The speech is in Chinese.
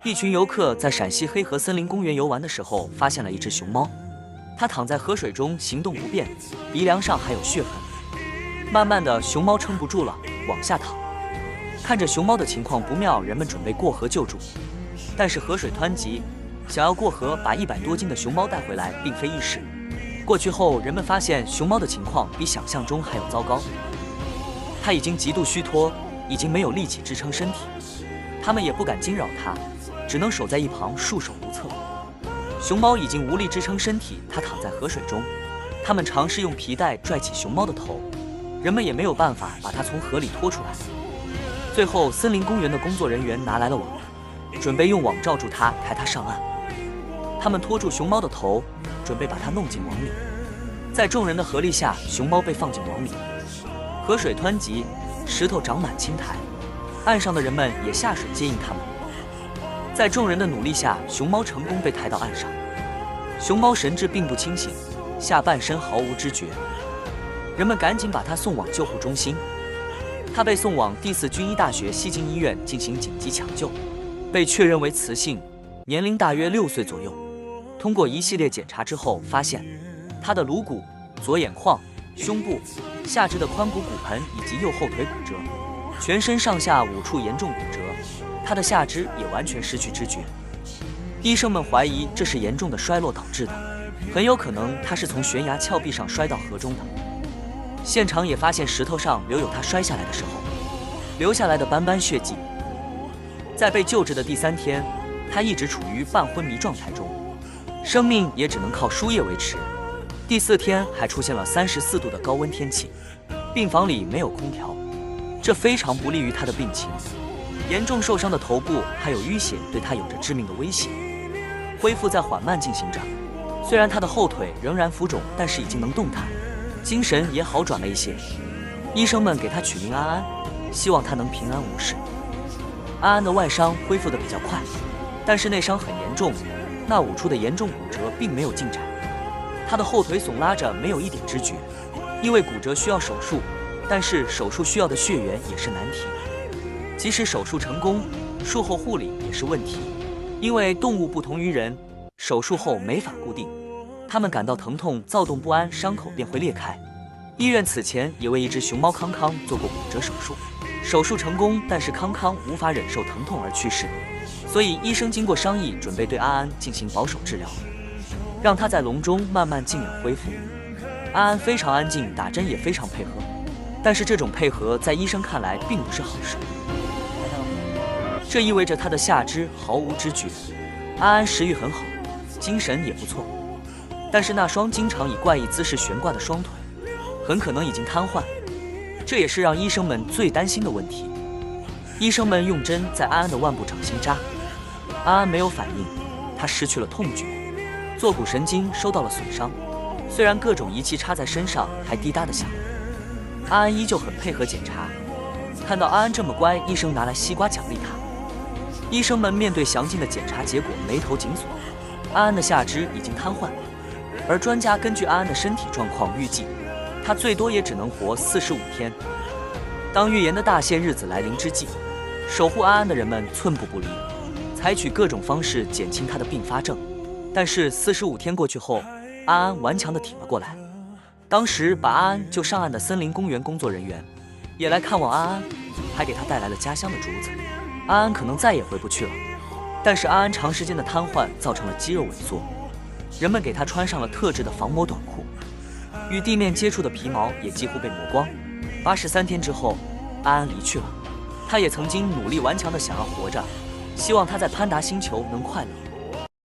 一群游客在陕西黑河森林公园游玩的时候，发现了一只熊猫。它躺在河水中，行动不便，鼻梁上还有血痕。慢慢的，熊猫撑不住了，往下淌。看着熊猫的情况不妙，人们准备过河救助，但是河水湍急，想要过河把100多斤的熊猫带回来，并非易事。过去后，人们发现熊猫的情况比想象中还要糟糕，它已经极度虚脱，已经没有力气支撑身体。他们也不敢惊扰它，只能守在一旁束手无策。熊猫已经无力支撑身体，它躺在河水中。他们尝试用皮带拽起熊猫的头，人们也没有办法把它从河里拖出来。最后，森林公园的工作人员拿来了网，准备用网罩住它，抬它上岸。他们拖住熊猫的头，准备把它弄进网里。在众人的合力下，熊猫被放进网里。河水湍急，石头长满青苔，岸上的人们也下水接应它们。在众人的努力下，熊猫成功被抬到岸上。熊猫神志并不清醒，下半身毫无知觉。人们赶紧把它送往救护中心。它被送往第4军医大学西京医院进行紧急抢救，被确认为雌性，年龄大约6岁左右。通过一系列检查之后，发现它的颅骨、左眼眶、胸部、下肢的髋骨骨盆以及右后腿骨折，全身上下5处严重骨折，它的下肢也完全失去知觉。医生们怀疑这是严重的衰落导致的，很有可能它是从悬崖峭壁上摔到河中的。现场也发现石头上留有它摔下来的时候留下来的斑斑血迹。在被救治的第3天，它一直处于半昏迷状态中，生命也只能靠输液维持。第4天还出现了34度的高温天气，病房里没有空调，这非常不利于它的病情。严重受伤的头部还有淤血，对它有着致命的威胁。恢复在缓慢进行着，虽然它的后腿仍然浮肿，但是已经能动弹，精神也好转了一些。医生们给他取名安安，希望他能平安无事。安安的外伤恢复得比较快，但是内伤很严重，那5处的严重骨折并没有进展。他的后腿耸拉着，没有一点知觉。因为骨折需要手术，但是手术需要的血源也是难题。即使手术成功，术后护理也是问题，因为动物不同于人，手术后没法固定。他们感到疼痛、躁动不安，伤口便会裂开。医院此前也为一只熊猫康康做过骨折手术，手术成功，但是康康无法忍受疼痛而去世。所以医生经过商议，准备对安安进行保守治疗，让他在笼中慢慢静养恢复。安安非常安静，打针也非常配合，但是这种配合在医生看来并不是好事，这意味着他的下肢毫无知觉。安安食欲很好，精神也不错，但是那双经常以怪异姿势悬挂的双腿很可能已经瘫痪，这也是让医生们最担心的问题。医生们用针在安安的腕部掌心扎，安安没有反应，他失去了痛觉，坐骨神经受到了损伤。虽然各种仪器插在身上还滴答的响，安安依旧很配合检查。看到安安这么乖，医生拿来西瓜奖励他。医生们面对详尽的检查结果眉头紧锁，安安的下肢已经瘫痪，而专家根据安安的身体状况预计，他最多也只能活45天。当预言的大限日子来临之际，守护安安的人们寸步不离，采取各种方式减轻他的并发症。但是45天过去后，安安顽强地挺了过来。当时把安安救上岸的森林公园工作人员也来看望安安，还给他带来了家乡的竹子。安安可能再也回不去了，但是安安长时间的瘫痪造成了肌肉萎缩，人们给他穿上了特制的防磨短裤，与地面接触的皮毛也几乎被磨光。83天之后，安安离去了。他也曾经努力顽强地想要活着，希望他在潘达星球能快乐。